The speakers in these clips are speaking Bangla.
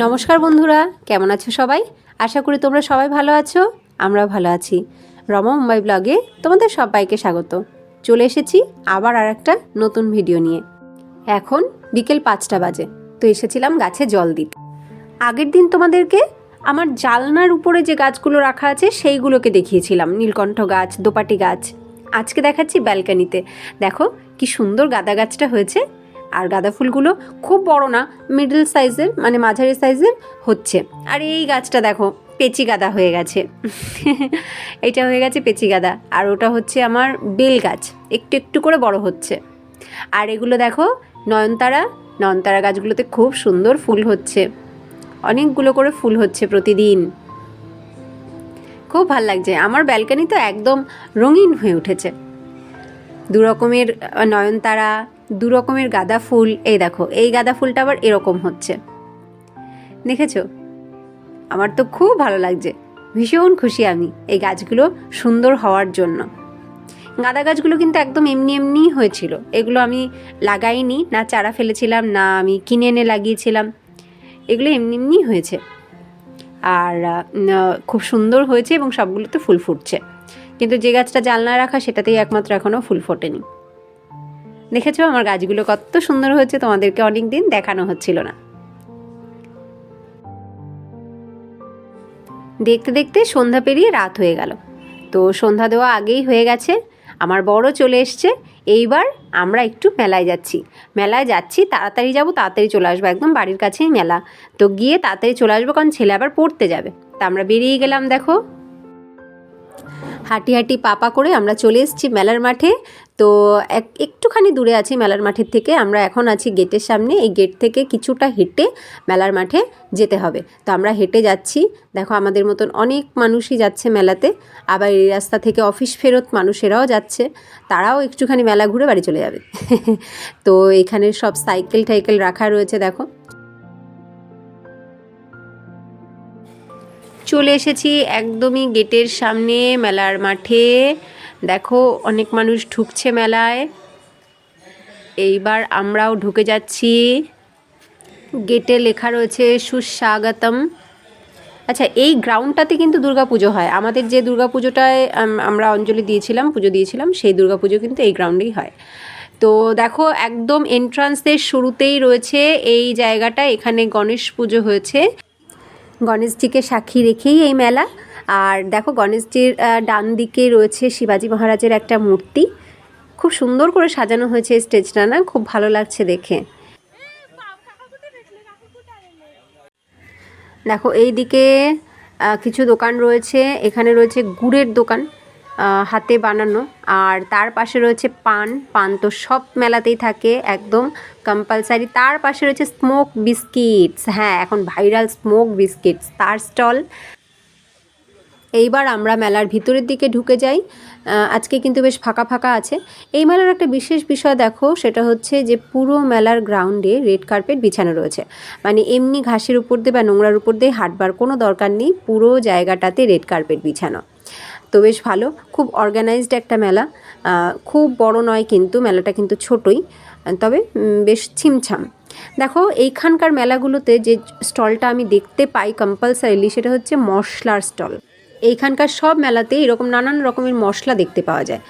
নমস্কার বন্ধুরা, কেমন আছো সবাই? আশা করি তোমরা সবাই ভালো আছো। আমরাও ভালো আছি। রমা মুম্বাই ব্লগে তোমাদের সবাইকে স্বাগত। চলে এসেছি আবার আর একটা নতুন ভিডিও নিয়ে। এখন বিকেল 5টা বাজে। তো এসেছিলাম গাছে জল দিতে। আগের দিন তোমাদেরকে আমার জালনার উপরে যে গাছগুলো রাখা আছে সেইগুলোকে দেখিয়েছিলাম, নীলকণ্ঠ গাছ, দোপাটি গাছ। আজকে দেখাচ্ছি ব্যালকানিতে। দেখো কি সুন্দর গাঁদা গাছটা হয়েছে। আর গাঁদা ফুলগুলো খুব বড় না, মিডল সাইজের, মানে মাঝারি সাইজের হচ্ছে। আর এই গাছটা দেখো পেচি গাঁদা হয়ে গেছে। এইটা হয়ে গেছে পেচি গাঁদা। আর ওটা হচ্ছে আমার বেল গাছ, একটু একটু করে বড় হচ্ছে। আর এগুলো দেখো নয়নতারা। নয়নতারা গাছগুলোতে খুব সুন্দর ফুল হচ্ছে, অনেকগুলো করে ফুল হচ্ছে প্রতিদিন। খুব ভাল লাগছে। আমার ব্যালকানি তো একদম রঙিন হয়ে উঠেছে। দু রকমের নয়নতারা, দু রকমের গাঁদা ফুল। এই দেখো এই গাঁদা ফুলটা আবার এরকম হচ্ছে, দেখেছো? আমার তো খুব ভালো লাগছে, ভীষণ খুশি আমি এই গাছগুলো সুন্দর হওয়ার জন্য। গাঁদা গাছগুলো কিন্তু একদম এমনি এমনি হয়েছিল। এগুলো আমি লাগাইনি, না চারা ফেলেছিলাম, না আমি কিনে এনে লাগিয়েছিলাম। এগুলো এমনি এমনি হয়েছে। আর খুব সুন্দর হয়েছে এবং সবগুলোতে ফুল ফুটছে। কিন্তু যে গাছটা জানলায় রাখা সেটাতেই একমাত্র এখনও ফুল ফোটেনি। দেখেছো আমার গাছগুলো কত সুন্দর হয়েছে, তোমাদেরকে অনেক দিন দেখানো হচ্ছিল না। দেখতে দেখতে সন্ধ্যা পেরিয়ে রাত হয়ে গেল। তো সন্ধ্যা দেওয়া আগেই হয়ে গেছে। আমার বড় চলে এসছে। এইবার আমরা একটু মেলায় যাচ্ছি, তাড়াতাড়ি যাব, তাড়াতাড়ি চলে আসবো, একদম বাড়ির কাছেই মেলা। তো গিয়ে তাড়াতাড়ি চলে আসবো, কারণ ছেলে আবার পড়তে যাবে। তা আমরা বেরিয়ে গেলাম। দেখো হাঁটি হাঁটি পাপা করে আমরা চলে এসেছি মেলার মাঠে। তো একটুখানি দূরে আছি মেলার মাঠের থেকে। আমরা এখন আছি গেটের সামনে। এই গেট থেকে কিছুটা হেঁটে মেলার মাঠে যেতে হবে। তো আমরা হেঁটে যাচ্ছি। দেখো আমাদের মতন অনেক মানুষই যাচ্ছে মেলাতে। আবার এই রাস্তা থেকে অফিস ফেরত মানুষেরাও যাচ্ছে, তারাও একটুখানি মেলা ঘুরে বাড়ি চলে যাবে। তো এখানে সব সাইকেল টাইকেল রাখা রয়েছে। দেখো চলে এসেছি একদমই গেটের সামনে মেলার মাঠে। দেখো অনেক মানুষ ঢুকছে মেলায়। এইবার আমরাও ঢুকে যাচ্ছি। গেটে লেখা রয়েছে সুস্বাগতম। আচ্ছা, এই গ্রাউন্ডটাতে কিন্তু দুর্গাপুজো হয়। আমাদের যে দুর্গাপুজোটায় আমরা অঞ্জলি দিয়েছিলাম, পুজো দিয়েছিলাম, সেই দুর্গাপুজো কিন্তু এই গ্রাউন্ডেই হয়। তো দেখো একদম এন্ট্রান্সের শুরুতেই রয়েছে এই জায়গাটা। এখানে গণেশ পুজো হয়েছে, গণেশজিকে সাক্ষী রেখেই এই মেলা। আর দেখো গণেশজির ডান দিকে রয়েছে শিবাজি মহারাজের একটা মূর্তি। খুব সুন্দর করে সাজানো হয়েছে স্টেজটা, না? খুব ভালো লাগছে দেখে। দেখো এই দিকে কিছু দোকান রয়েছে। এখানে রয়েছে গুড়ের দোকান, হাতে বানানো। আর তার পাশে রয়েছে পান তো সব মেলাতেই থাকে, একদম কম্পালসারি। তার পাশে রয়েছে স্মোক বিস্কিটস। হ্যাঁ, এখন ভাইরাল স্মোক বিস্কিটস, তার স্টল। এইবার আমরা মেলার ভিতরের দিকে ঢুকে যাই। আজকে কিন্তু বেশ ফাঁকা ফাঁকা আছে। এই মেলার একটা বিশেষ বিষয় দেখো, সেটা হচ্ছে যে পুরো মেলার গ্রাউন্ডে রেড কার্পেট বিছানো রয়েছে। মানে এমনি ঘাসের উপর দিয়ে বা নোংরার উপর দিয়ে হাঁটবার কোনো দরকার নেই, পুরো জায়গাটাতে রেড কার্পেট বিছানো। তো বেশ ভালো, খুব অর্গানাইজড একটা মেলা। খুব বড় নয় কিন্তু মেলাটা, কিন্তু ছোটই, তবে বেশ ছিমছাম। দেখো এইখানকার মেলাগুলোতে যে স্টলটা আমি দেখতে পাই কম্পালসারিলি, সেটা হচ্ছে মশলার স্টল। এইখানকার সব মেলাতে এরকম নানান রকমের মশলা দেখতে পাওয়া যায়।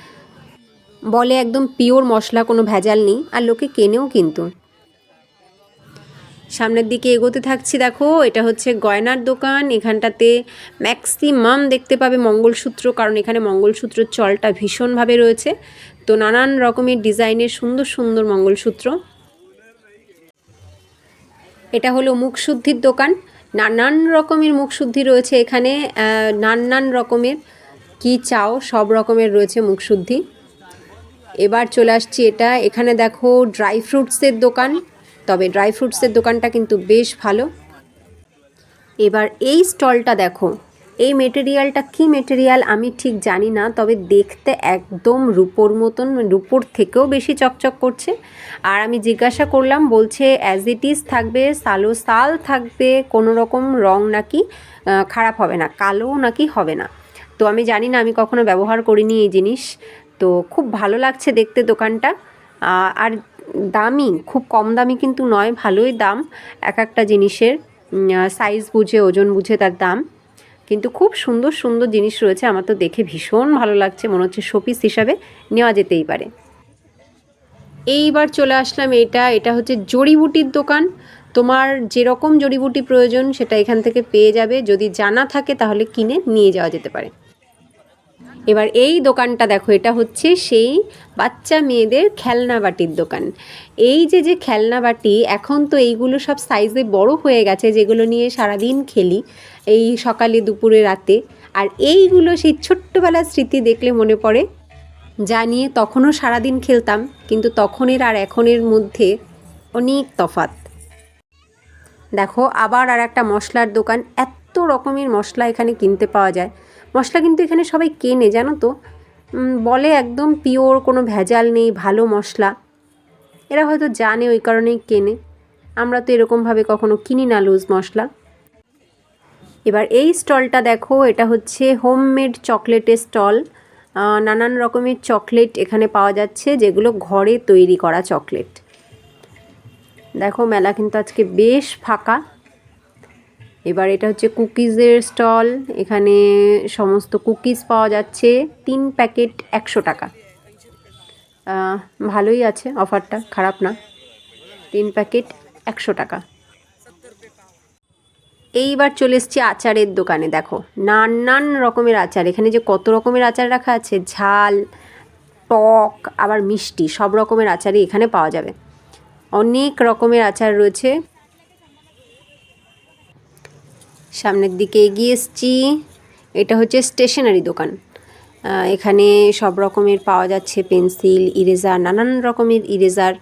বলে একদম পিওর মশলা, কোনো ভেজাল নেই, আর লোকে কেনেও কিন্তু। সামনের দিকে এগোতে থাকছি। দেখো এটা হচ্ছে গয়নার দোকান। এখানটাতে ম্যাক্সিমাম দেখতে পাবে মঙ্গলসূত্র, কারণ এখানে মঙ্গলসূত্রের চলটা ভীষণভাবে রয়েছে। তো নানান রকমের ডিজাইনের সুন্দর সুন্দর মঙ্গলসূত্র। এটা হলো মুখশুদ্ধির দোকান। নানান রকমের মুখশুদ্ধি রয়েছে এখানে, নানান রকমের, কি চাও সব রকমের রয়েছে মুখশুদ্ধি। এবার চলে আসছি এখানে দেখো ড্রাই ফ্রুটসের দোকান। তবে ড্রাই ফ্রুটসের দোকানটা কিন্তু বেশ ভালো। এবার এই স্টলটা দেখো, এই মেটেরিয়ালটা কি মেটেরিয়াল আমি ঠিক জানি না, তবে দেখতে একদম রূপোর মতন, রূপোর থেকেও বেশি চকচক করছে। আর আমি জিজ্ঞাসা করলাম, বলছে অ্যাজ ইট ইজ থাকবে, সালো সাল থাকবে, কোনো রকম রং নাকি খারাপ হবে না, কালো নাকি হবে না। তো আমি জানি না, আমি কখনো ব্যবহার করিনি এই জিনিস। তো খুব ভালো লাগছে দেখতে দোকানটা। আর দামি, খুব কম দামি কিন্তু নয়, ভালোই দাম এক একটা জিনিসের। সাইজ বুঝে ওজন বুঝে তার দাম, কিন্তু খুব সুন্দর সুন্দর জিনিস রয়েছে। আমার তো দেখে ভীষণ ভালো লাগছে, মনে হচ্ছে শোপিস হিসাবে নেওয়া যেতেই পারে। এইবার চলে আসলাম এটা হচ্ছে জড়িবুটির দোকান। তোমার যেরকম জড়িবুটি প্রয়োজন সেটা এখান থেকে পেয়ে যাবে, যদি জানা থাকে তাহলে কিনে নিয়ে যাওয়া যেতে পারে। এবার এই দোকানটা দেখো, এটা হচ্ছে সেই বাচ্চা মেয়েদের খেলনা বাটির দোকান। এই যে খেলনা বাটি, এখন তো এইগুলো সব সাইজে বড় হয়ে গেছে, যেগুলো নিয়ে সারাদিন খেলি এই সকালে দুপুরে রাতে। আর এইগুলো সেই ছোট্টবেলার স্মৃতি দেখলে মনে পড়ে, যা নিয়ে তখনও সারাদিন খেলতাম, কিন্তু তখনের আর এখনের মধ্যে অনেক তফাৎ। দেখো আবার আর একটা মশলার দোকান, এত রকমের মশলা এখানে কিনতে পাওয়া যায়। মশলা কিন্তু এখানে সবাই কেনে, জানো তো, বলে একদম পিওর, কোনো ভেজাল নেই, ভালো মশলা। এরা হয়তো জানে, ওই কারণেই কেনে। আমরা তো এরকমভাবে কখনো কিনি না লুজ মশলা। এবার এই স্টলটা দেখো, এটা হচ্ছে হোমমেড চকলেটের স্টল। নানান রকমের চকলেট এখানে পাওয়া যাচ্ছে, যেগুলো ঘরে তৈরি করা চকলেট। দেখো মেলা কিন্তু আজকে বেশ ফাঁকা। এবার এটা হচ্ছে কুকিজের স্টল, এখানে সমস্ত কুকিজ পাওয়া যাচ্ছে, 3 প্যাকেট 100 টাকা। ভালোই আছে অফারটা, খারাপ না। 3 প্যাকেট 100 টাকা। এইবার চলে এসেছি আচারের দোকানে। দেখো নানান রকমের আচার, এখানে যে কত রকমের আচার রাখা আছে, ঝাল, টক, আবার মিষ্টি, সব রকমের আচারই এখানে পাওয়া যাবে। অনেক রকমের আচার রয়েছে। সামনের দিকে এগিয়ে এসেছি, এটা হচ্ছে স্টেশনারি দোকান। এখানে সব রকমের পাওয়া যাচ্ছে, পেন্সিল, ইরেজার, নানান রকমের ইরেজার।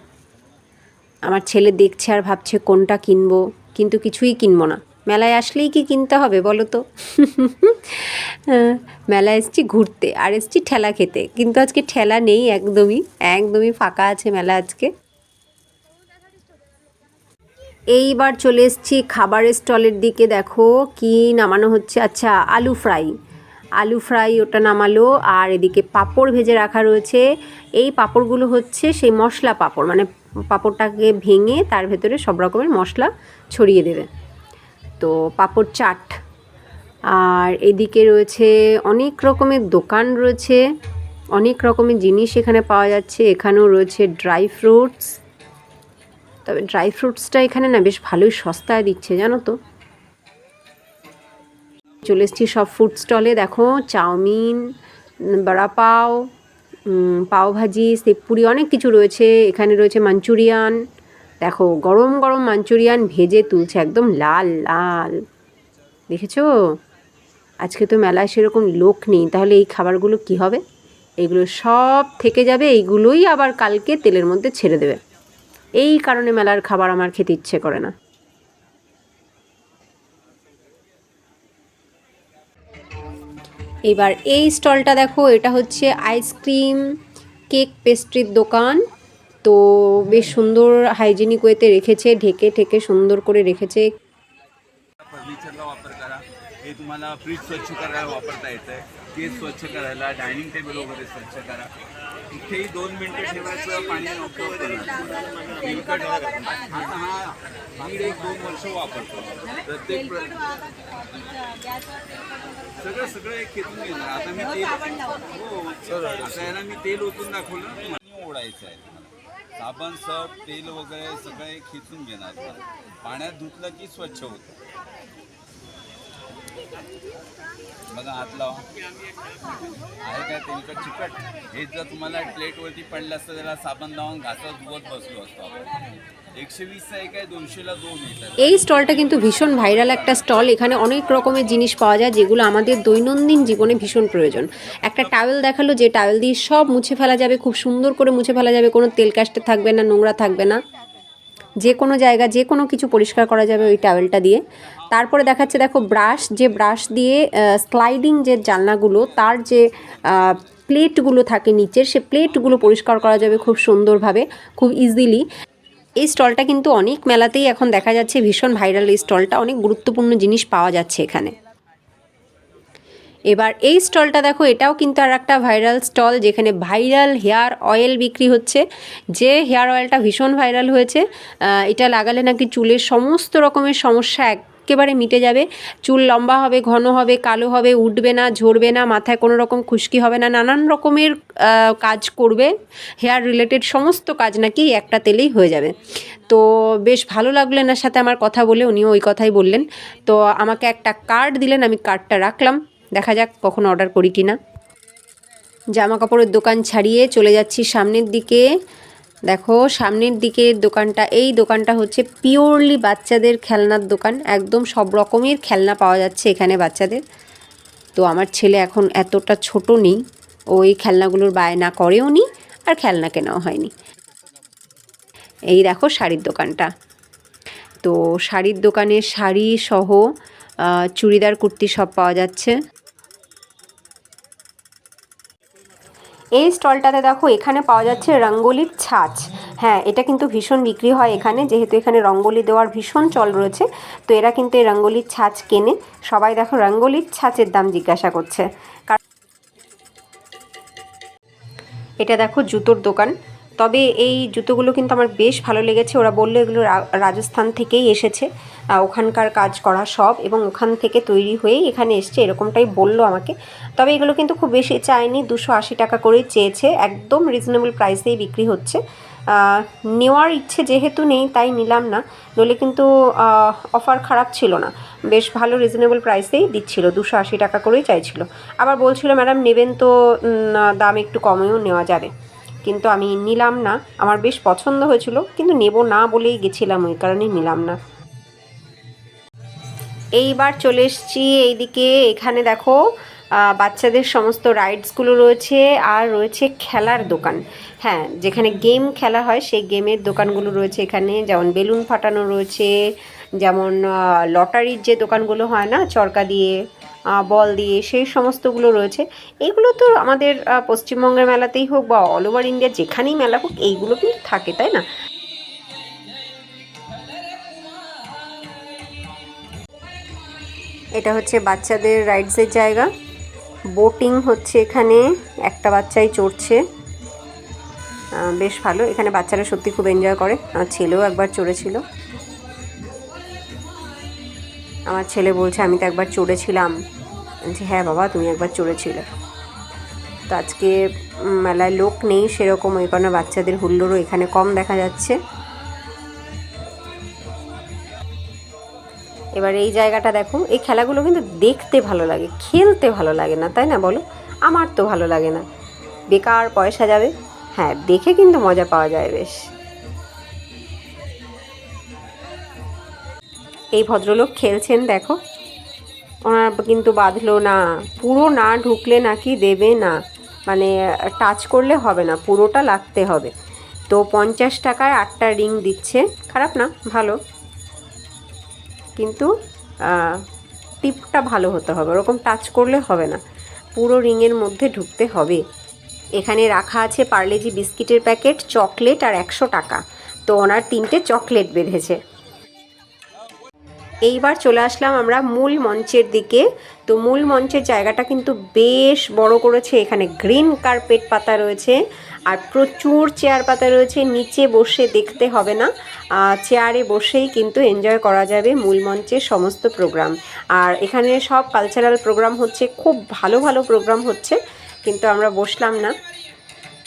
আমার ছেলে দেখছে আর ভাবছে কোনটা কিনবো, কিন্তু কিছুই কিনবো না। মেলায় আসলেই কি কিনতে হবে বলো তো? মেলায় এসেছি ঘুরতে আর এসেছি ঠেলা খেতে, কিন্তু আজকে ঠেলা নেই, একদমই ফাঁকা আছে মেলা আজকে। এইবার চলে এসেছি খাবারের স্টলের দিকে। দেখো কি নামানো হচ্ছে, আচ্ছা আলু ফ্রাই ওটা নামালো, আর এদিকে পাঁপড় ভেজে রাখা রয়েছে। এই পাঁপড়গুলো হচ্ছে সেই মশলা পাঁপড়, মানে পাঁপড়টাকে ভেঙে তার ভেতরে সব রকমের মশলা ছড়িয়ে দেবে, তো পাঁপড় চাট। আর এদিকে রয়েছে অনেক রকমের দোকান রয়েছে, অনেক রকমের জিনিস এখানে পাওয়া যাচ্ছে। এখানেও রয়েছে ড্রাই ফ্রুটস, তবে ড্রাই ফ্রুটসটা এখানে না বেশ ভালোই সস্তায় দিচ্ছে, জানো তো। চলে এসেছি সব ফুড স্টলে। দেখো চাউমিন, বড়া পাও, পাওভাজি, সেবপুরি, অনেক কিছু রয়েছে। এখানে রয়েছে মাঞ্চুরিয়ান। দেখো গরম গরম মাঞ্চুরিয়ান ভেজে তুলছে, একদম লাল লাল, দেখেছো? আজকে তো মেলায় সেরকম লোক নেই, তাহলে এই খাবারগুলো কি হবে? এগুলো সব থেকে যাবে, এইগুলোই আবার কালকে তেলের মধ্যে ছেড়ে দেবে। এই কারণে মেলার খাবার আমার খেতে ইচ্ছে করে না। এবার এই স্টলটা দেখো, এটা হচ্ছে আইসক্রিম, কেক, পেস্ট্রির দোকান। তো বেশ সুন্দর হাইজিনিক ওয়েতে রেখেছে, ঢেকে ঠেকে সুন্দর করে রেখেছে। फर्निचरला वापर करा, हे तुम्हाला फ्रीज स्वच्छ करायला वापरता येतं, केस स्वच्छ करायला, डायनिंग टेबल वगैरे स्वच्छ करा. इथेही 2 मिनिटं ठेवायचं, पाणी उपयोग करणार. आता हा दीड 1-2 वर्ष वापरतो. प्रत्येक सगळं एक खेचून घेणार. आता मी तेल, हो आता याला मी तेल ओतून दाखवलं ना, पाणी ओढायचं आहे. साबण, सर्फ, तेल वगैरे सगळं एक खिचून घेणार. पाण्यात धुतलं की स्वच्छ होतं. बघा हात लावा, आहे काय तेलकट चिकट? हे जर तुम्हाला प्लेटवरती पडलं असतं, त्याला साबण लावून घासत धुवत बसलो असतो आपण. 120चा एक आहे, 200ला 2 मिळतात। এই স্টলটা কিন্তু ভীষণ ভাইরাল একটা স্টল। এখানে অনেক রকমের জিনিস পাওয়া যায়, যেগুলো আমাদের দৈনন্দিন জীবনে ভীষণ প্রয়োজন। একটা টাওয়েল দেখালো, যে টাওয়েল দিয়ে সব মুছে ফেলা যাবে, খুব সুন্দর করে মুছে ফেলা যাবে, কোনো তেল কাস্টে থাকবে না, নোংরা থাকবে না, যে কোনো জায়গা যে কোনো কিছু পরিষ্কার করা যাবে ওই টাওয়েলটা দিয়ে। তারপরে দেখাচ্ছে দেখো ব্রাশ, যে ব্রাশ দিয়ে স্লাইডিং যে জানলাগুলো, তার যে প্লেটগুলো থাকে নিচের, সে প্লেটগুলো পরিষ্কার করা যাবে খুব সুন্দরভাবে, খুব ইজিলি। এই স্টলটা কিন্তু অনেক মেলাতেই এখন দেখা যাচ্ছে, ভীষণ ভাইরাল এই স্টলটা, অনেক গুরুত্বপূর্ণ জিনিস পাওয়া যাচ্ছে এখানে। এবার এই স্টলটা দেখো, এটাও কিন্তু আর একটা ভাইরাল স্টল, যেখানে ভাইরাল হেয়ার অয়েল বিক্রি হচ্ছে। যে হেয়ার অয়েলটা ভীষণ ভাইরাল হয়েছে, এটা লাগালে নাকি চুলের সমস্ত রকমের সমস্যা একেবারে মিটে যাবে। চুল লম্বা হবে, ঘন হবে, কালো হবে, উঠবে না, ঝরবে না, মাথায় কোনো রকম খুশকি হবে না, নানান রকমের কাজ করবে। হেয়ার রিলেটেড সমস্ত কাজ নাকি একটা তেলেই হয়ে যাবে। তো বেশ ভালো লাগলো এনার সাথে আমার কথা বলে, উনিও ওই কথাই বললেন। তো আমাকে একটা কার্ড দিলেন, আমি কার্ডটা রাখলাম, দেখা যাক কখন অর্ডার করি কি না। জামা কাপড়ের দোকান ছাড়িয়ে চলে যাচ্ছি সামনের দিকে। দেখো সামনের দিকের দোকানটা, এই দোকানটা হচ্ছে পিওরলি বাচ্চাদের খেলনার দোকান, একদম সব রকমের খেলনা পাওয়া যাচ্ছে এখানে বাচ্চাদের। তো আমার ছেলে এখন এতটা ছোট নেই, ওই খেলনাগুলোর বায়না করেও নি, আর খেলনা কেনাও হয়নি। এই দেখো শাড়ির দোকানটা, তো শাড়ির দোকানে শাড়ি সহ চুড়িদার কুর্তি সব পাওয়া যাচ্ছে। এই স্টলটাতে দেখো এখানে পাওয়া যাচ্ছে রঙ্গোলির ছাঁচ। হ্যাঁ, এটা কিন্তু ভীষণ বিক্রি হয় এখানে, যেহেতু এখানে রঙ্গোলি দেওয়ার ভীষণ চল রয়েছে, তো এরা কিন্তু এই রঙ্গোলির ছাঁচ কেনে। সবাই দেখো রঙ্গোলির ছাঁচের দাম জিজ্ঞাসা করছে। এটা দেখো জুতোর দোকান, তবে এই জুতোগুলো কিন্তু আমার বেশ ভালো লেগেছে। ওরা বললো এগুলো রাজস্থান থেকেই এসেছে, ওখানকার কাজ করা সব, এবং ওখান থেকে তৈরি হয়েই এখানে এসছে, এরকমটাই বললো আমাকে। তবে এগুলো কিন্তু খুব বেশি চায়নি, 280 টাকা করেই চেয়েছে, একদম রিজনেবল প্রাইসেই বিক্রি হচ্ছে। নেওয়ার ইচ্ছে যেহেতু নেই তাই নিলাম না, নইলে কিন্তু অফার খারাপ ছিল না, বেশ ভালো রিজনেবল প্রাইসেই দিচ্ছিল, 280 টাকা করেই চাইছিল। আবার বলছিল ম্যাডাম নেবেন তো দাম একটু কমেও নেওয়া যাবে, কিন্তু আমি নিলাম না, আমার বেশ পছন্দ হয়েছিল, কিন্তু নেব না বলেই গেছিলাম, ওই কারণেই নিলাম না। এইবার চলে এসেছি এইদিকে, এখানে দেখো বাচ্চাদের সমস্ত রাইডসগুলো রয়েছে, আর রয়েছে খেলার দোকান। হ্যাঁ, যেখানে গেম খেলা হয় সেই গেমের দোকানগুলো রয়েছে এখানে, যেমন বেলুন ফাটানো রয়েছে, যেমন লটারির যে দোকানগুলো হয় না চরকা দিয়ে, বল দিয়ে, সেই সমস্তগুলো রয়েছে। এইগুলো তো আমাদের পশ্চিমবঙ্গের মেলাতেই হোক বা অল ওভার ইন্ডিয়া যেখানেই মেলা হোক এইগুলো কিন্তু থাকে, তাই না? এটা হচ্ছে বাচ্চাদের রাইডসের জায়গা, বোটিং হচ্ছে এখানে, একটা বাচ্চাই চড়ছে, বেশ ভালো। এখানে বাচ্চারা সত্যি খুব এনজয় করে, আমার ছেলেও একবার চড়েছিল। আমার ছেলে বলছে আমি তো একবার চড়েছিলাম, বলছি হ্যাঁ বাবা তুমি একবার চড়েছিলে। তো আজকে মেলায় লোক নেই সেরকম, ওই কারণে বাচ্চাদের হুল্লোড়ও এখানে কম দেখা যাচ্ছে। এবার এই জায়গাটা দেখো, এই খেলাগুলো কিন্তু দেখতে ভালো লাগে, খেলতে ভালো লাগে না, তাই না বলো? আমার তো ভালো লাগে না, বেকার পয়সা যাবে। হ্যাঁ, দেখে কিন্তু মজা পাওয়া যায় বেশ। এই ভদ্রলোক খেলছেন দেখো, ওনার কিন্তু বাঁধলো না, পুরো না ঢুকলে নাকি দেবে না, মানে টাচ করলে হবে না, পুরোটা লাগতে হবে। তো 50 টাকায় 8টা রিং দিচ্ছে, খারাপ না, ভালো, কিন্তু টিপটা ভালো হতে হবে, ওরকম টাচ করলে হবে না, পুরো রিংয়ের মধ্যে ঢুকতে হবে। এখানে রাখা আছে পার্লেজি বিস্কিটের প্যাকেট, চকলেট আর 100 টাকা। তো ওনার 3টে চকলেট বেঁধেছে। এইবার চলে আসলাম আমরা মূল মঞ্চের দিকে। তো মূল মঞ্চের জায়গাটা কিন্তু বেশ বড় করেছে, এখানে গ্রিন কার্পেট পাতা রয়েছে, আর প্রচুর চেয়ার পাতা রয়েছে, নিচে বসে দেখতে হবে না, চেয়ারে বসেই কিন্তু এনজয় করা যাবে মূল মঞ্চের সমস্ত প্রোগ্রাম। আর এখানে সব কালচারাল প্রোগ্রাম হচ্ছে, খুব ভালো ভালো প্রোগ্রাম হচ্ছে, কিন্তু আমরা বসলাম না।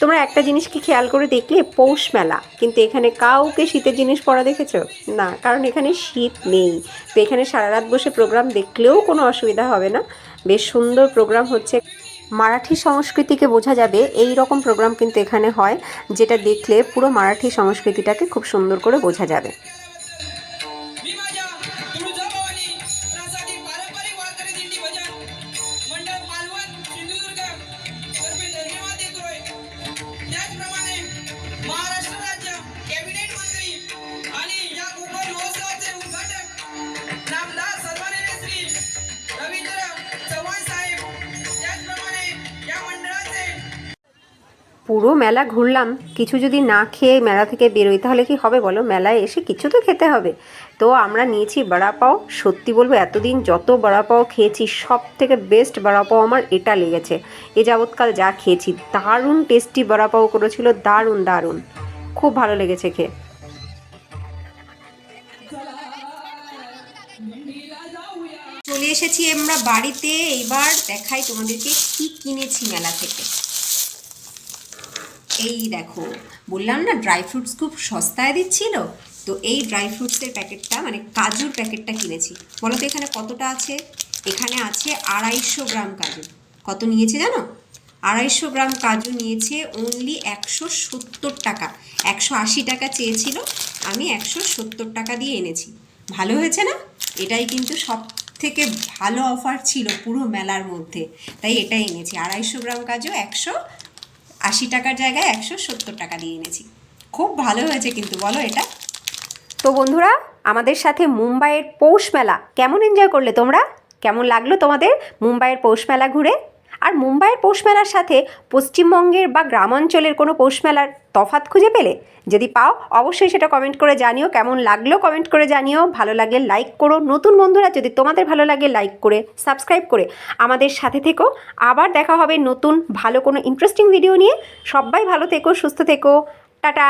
তোমরা একটা জিনিস কি খেয়াল করে দেখলে, পৌষ মেলা, কিন্তু এখানে কাউকে শীতের জিনিস পরা দেখেছো না, কারণ এখানে শীত নেই। তো এখানে সারা রাত বসে প্রোগ্রাম দেখলেও কোনো অসুবিধা হবে না, বেশ সুন্দর প্রোগ্রাম হচ্ছে। মারাঠি সংস্কৃতিকে বোঝা যাবে এই রকম প্রোগ্রাম কিন্তু এখানে হয়, যেটা দেখলে পুরো মারাঠি সংস্কৃতিটাকে খুব সুন্দর করে বোঝা যাবে। পুরো মেলা ঘুরলাম, কিছু যদি না খেয়ে মেলা থেকে বেরোই তাহলে কি হবে বলো? মেলায় এসে কিছু তো খেতে হবে। তো আমরা নিয়েছি বড়া পাও, সত্যি বলবো এতদিন যত বড়া পাও খেয়েছি সব থেকে বেস্ট বড়া পাও আমার এটা লেগেছে, এ যাবৎকাল যা খেয়েছি। দারুণ টেস্টি বড়া পাও করেছিল, দারুণ দারুণ, খুব ভালো লেগেছে খেয়ে। চলে এসেছি আমরা বাড়িতে। এইবার দেখাই তোমাদেরকে কি কিনেছি মেলা থেকে। এই দেখো, বললাম না ড্রাই ফ্রুটস খুব সস্তায় দিচ্ছিল, তো এই ড্রাই ফ্রুটসের প্যাকেটটা মানে কাজুর প্যাকেটটা কিনেছি। বলো তো এখানে কতটা আছে? এখানে আছে 250 গ্রাম কাজু। কত নিয়েছে জানো? 250 গ্রাম কাজু নিয়েছে অনলি 170 টাকা। 180 টাকা চেয়েছিল, আমি 170 টাকা দিয়ে এনেছি। ভালো হয়েছে না? এটাই কিন্তু সব থেকে ভালো অফার ছিল পুরো মেলার মধ্যে, তাই এটাই এনেছি। 250 গ্রাম কাজু 180 টাকার জায়গায় 170 টাকা দিয়ে এনেছি। খুব ভালো হয়েছে কিন্তু, বলো এটা। তো বন্ধুরা, আমাদের সাথে মুম্বাইয়ের পৌষ মেলা কেমন এনজয় করলে তোমরা? কেমন লাগলো তোমাদের মুম্বাইয়ের পৌষ মেলা ঘুরে? আর মুম্বাইয়ের পৌষ মেলার সাথে পশ্চিমবঙ্গের বা গ্রামাঞ্চলের কোনো পৌষ মেলার তফাৎ খুঁজে পেলে? যদি পাও অবশ্যই সেটা কমেন্ট করে জানিও। কেমন লাগলো কমেন্ট করে জানিও। ভালো লাগলে লাইক করো। নতুন বন্ধুরা যদি তোমাদের ভালো লাগে লাইক করে সাবস্ক্রাইব করে আমাদের সাথে থেকো। আবার দেখা হবে নতুন ভালো কোনো ইন্টারেস্টিং ভিডিও নিয়ে। সবাই ভালো থেকো, সুস্থ থেকো। টাটা।